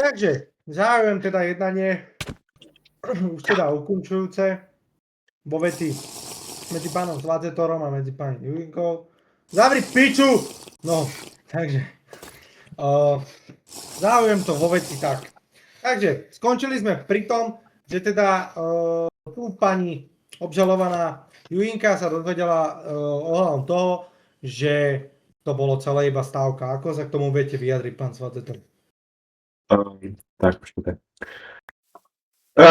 Takže zahajujem teda jednanie, už teda ukončujúce, vo veci medzi pánom Svadzetorom a medzi pani Julinkou. Zavri piču! No, takže zahajujem to vo veci tak. Takže skončili sme pri tom, že teda tu pani obžalovaná Julinka sa dozvedela ohľadom toho, že to bolo celé iba stávka. Ako sa k tomu viete vyjadriť, pán Svadzetor? Tak počkejte.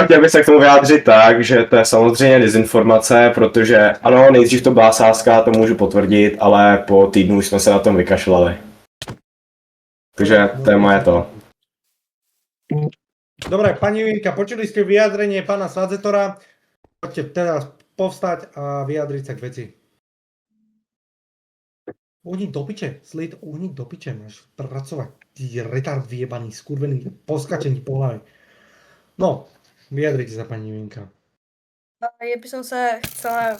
Chtěl bych se k tomu vyjádřit tak, že to je samozřejmě dezinformace, protože ano, nejdřív to byla sázka, to můžu potvrdit, ale po týdnu už jsme se na tom vykašlali. Takže to je moje to. Dobre, pani Julinka, počuli ste vyjadrenie pána Svadzetora. Poďte teraz povstať a vyjadriť sa k veci. Uhni do piče, Slid, uhni do piče, máš pracovať. Ty retard vyjebaný, skurvený, poskačený po hlave. No, vyjadrite sa, pani Julinka. Ja by som sa chcela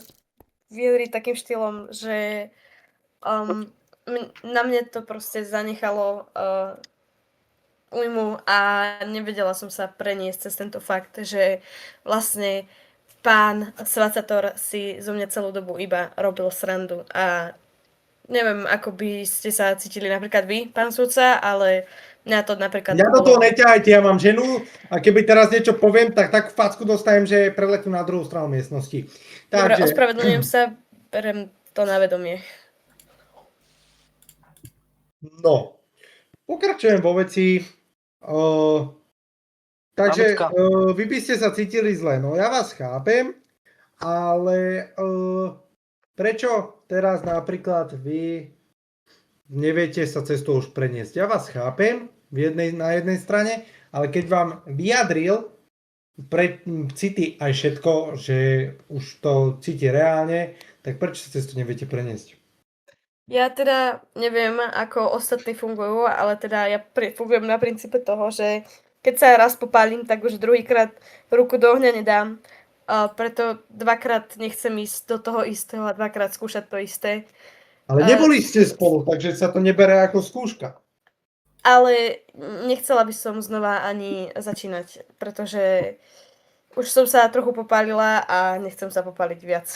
vyjadriť takým štýlom, že na mne to proste zanechalo újmu a nevedela som sa preniesť cez tento fakt, že vlastne pán Svadzetor si zo mňa celú dobu iba robil srandu a neviem, ako by ste sa cítili napríklad vy, pán sudca, ale mňa to napríklad... Ja do toho neťahajte, ja mám ženu a keby teraz niečo poviem, tak takú facku dostajem, že preletím na druhú stranu miestnosti. Dobre, ospravedlňujem sa, berem to na vedomie. No, pokračujem vo veci. Takže vy by ste sa cítili zle, no ja vás chápem, ale prečo teraz napríklad vy neviete sa cez to už preniesť? Ja vás chápem na jednej strane, ale keď vám vyjadril cíti aj všetko, že už to cíti reálne, tak prečo sa cez to neviete preniesť? Ja teda neviem, ako ostatní fungujú, ale teda ja fungujem na princípe toho, že keď sa raz popálim, tak už druhýkrát ruku do ohňa nedám. Preto dvakrát nechcem ísť do toho istého a dvakrát skúšať to isté. Ale neboli ste spolu, takže sa to nebere ako skúška. Ale nechcela by som znova ani začínať, pretože už som sa trochu popálila a nechcem sa popáliť viac.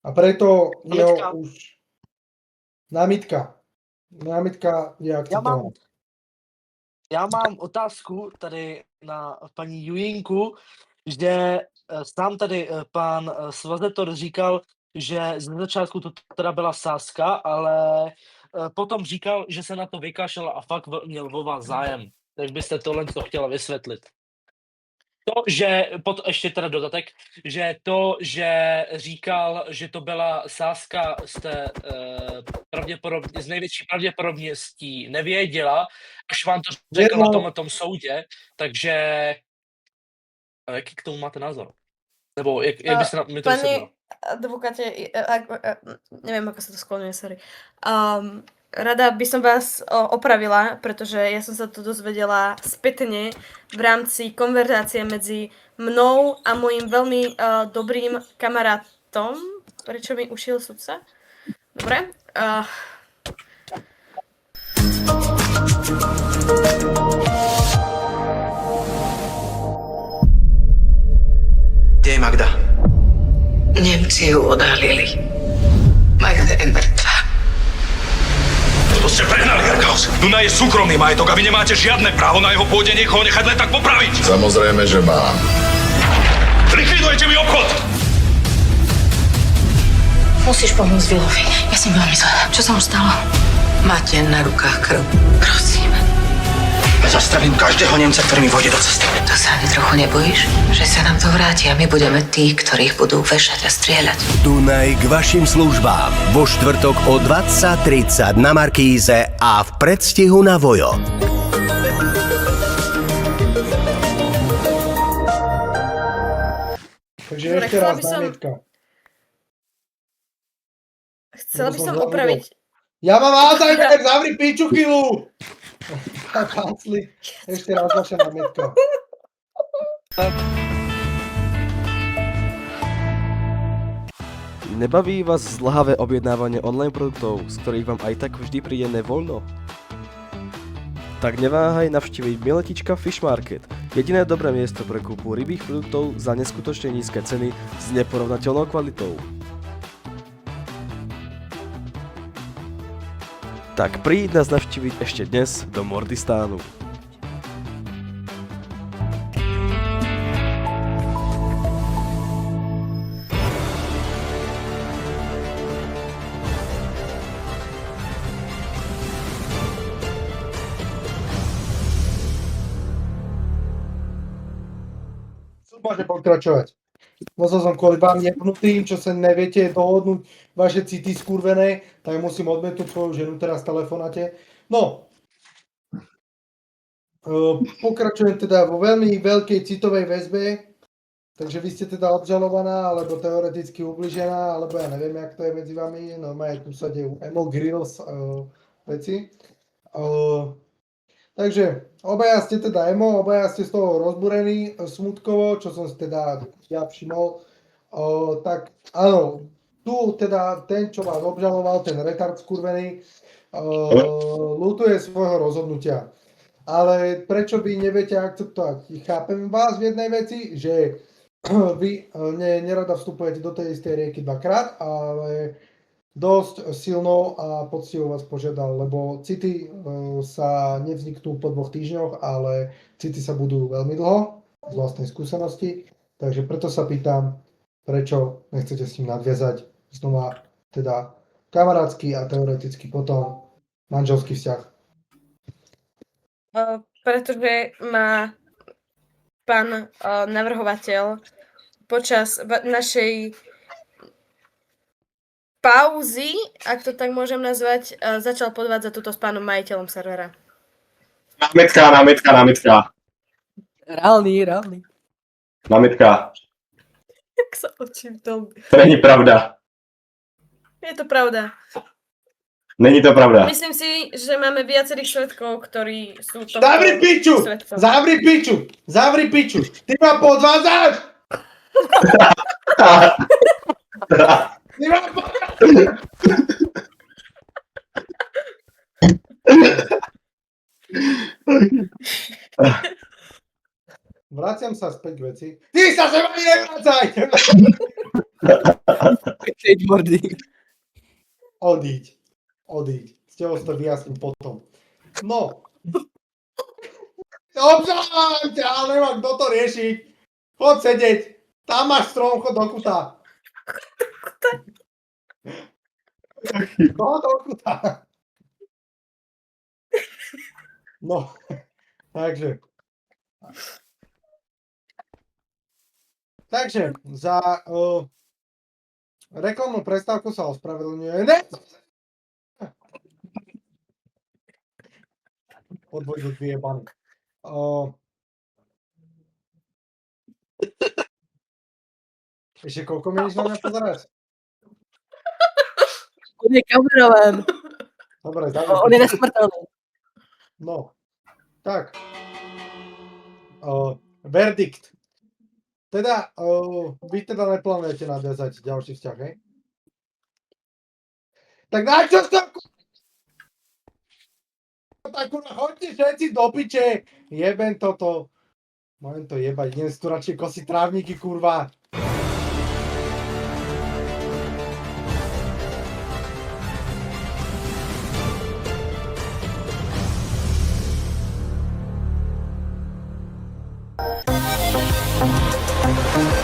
A preto je už námitka. Námitka je akceptovaná. Já mám otázku tady na paní Julinku, že sám tady pán Svadzetor říkal, že z začátku to teda byla sázka, ale potom říkal, že se na to vykašel a fakt měl o vás zájem. Tak byste tohle to chtěla vysvětlit. To, že, ještě teda dodatek, že to, že říkal, že to byla sázka, jste pravděpodobně, z největší pravděpodobností nevěděla, až vám to řekl na tomhletom soudě, takže jaký k tomu máte názor? Nebo jak byste mi to vysvětlil? Pani advokáte, neviem, ako sa to skloňuje, sorry. Rada by som vás opravila, pretože ja som sa to dozvedela spätne v rámci konverzácie medzi mnou a mojím veľmi dobrým kamarátom. Prečo mi ušiel sudca? Dobre. Kde je Magda? Němci ju odhalili. Magda je mŕtva. To ste prehnali, Herkaus. Duna je súkromný majetok a vy nemáte žiadne právo na jeho pôde ho nechať len tak popraviť. Samozrejme, že mám. Likvidujete mi obchod! Musíš pomôcť Willovi. Ja som veľmi zle. Čo sa mu stalo? Máte na rukách krv. Prosím. Zastavím každého Nemca, ktorý mi vôjde do cesty. To sa ani trochu nebojíš? Že sa nám to vráti a my budeme tí, ktorých budú vešať a strieľať. Dunaj k vašim službám. Vo štvrtok o 20:30 na Markíze a v predstihu na Vojo. Takže ešte raz námietka. Chcela by som opraviť... Ja mám Alzheimer, zavri piču chvíľu! Ešte raz vaša námietka. Nebaví vás zdĺhavé objednávanie online produktov, z ktorých vám aj tak vždy príde nevoľno? Tak neváhaj navštíviť Miletička Fish Market, jediné dobré miesto pre kúpu rybých produktov za neskutočne nízke ceny s neporovnateľnou kvalitou. Tak príď nás navštíviť ešte dnes do Mordistánu. Môže pokračovať. Možno som kvôli vám jebnutým, čo sa neviete dohodnúť vaše city skurvené, tak musím odmetnúť svoju ženu teraz v telefonáte. No, pokračujem teda vo veľmi veľkej citovej väzbe, takže vy ste teda obžalovaná, alebo teoreticky ubližená, alebo ja neviem, jak to je medzi vami, normálne tu sa dejú emo grills veci. Takže obaja ste teda emo, obaja ste z toho rozburení smutkovo, čo som si teda ja všimol. Tak áno, tu teda ten, čo vás obžaloval, ten retard skurvený, ľutuje svojho rozhodnutia. Ale prečo vy neviete akceptovať? Chápem vás v jednej veci, že vy nerada vstupujete do tej istej rieky dvakrát, ale dosť silno a poctivo vás požiadal, lebo city sa nevzniknú po 2 týždňoch, ale city sa budú veľmi dlho, z vlastnej skúsenosti. Takže preto sa pýtam, prečo nechcete s ním nadviazať znova teda kamarátsky a teoreticky potom manželský vzťah. Pretože má pán navrhovateľ počas našej pauzy, ak to tak môžem nazvať, začal podvádzať túto s pánom majiteľom servera. Námitka. Reálny. Námitka. Jak sa očím tomu. To není pravda. Je to pravda. Není to pravda. Myslím si, že máme viacerých svedkov, ktorí sú toho svedkom. Zavri piču! Ty ma podvádzaš! Ty ma Vraciam sa späť k veci. Ty sa sem ani nevracaj! Odíď. S tebou to vyjasním potom. No. Obžalujem ťa, ale nemám kto to riešiť. Chod sedieť. Tam máš strom, chod do kuta. Chod do kuta. No. Takže za reklamnú prestávku sa ospravedlňuje. Odvojdu dvie bany. Ešte koľko minúť na mňa pozerať? On je kamerovaný. Dobre, On je nesmrteľný. No, tak. Verdikt. Teda, vy teda neplánujete nadviazať ďalší vzťah, hej? Tak na čo sa tak chodte všetci do piče. Jebem toto. Môžem to jebať, idem si tu radšej kosiť trávniky, kurva.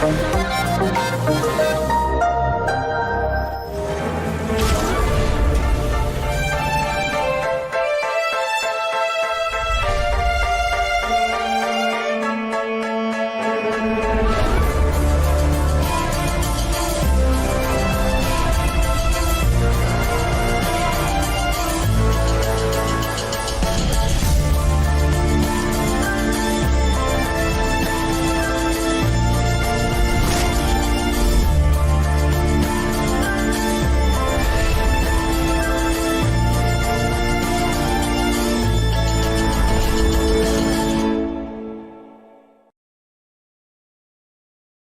Thank you.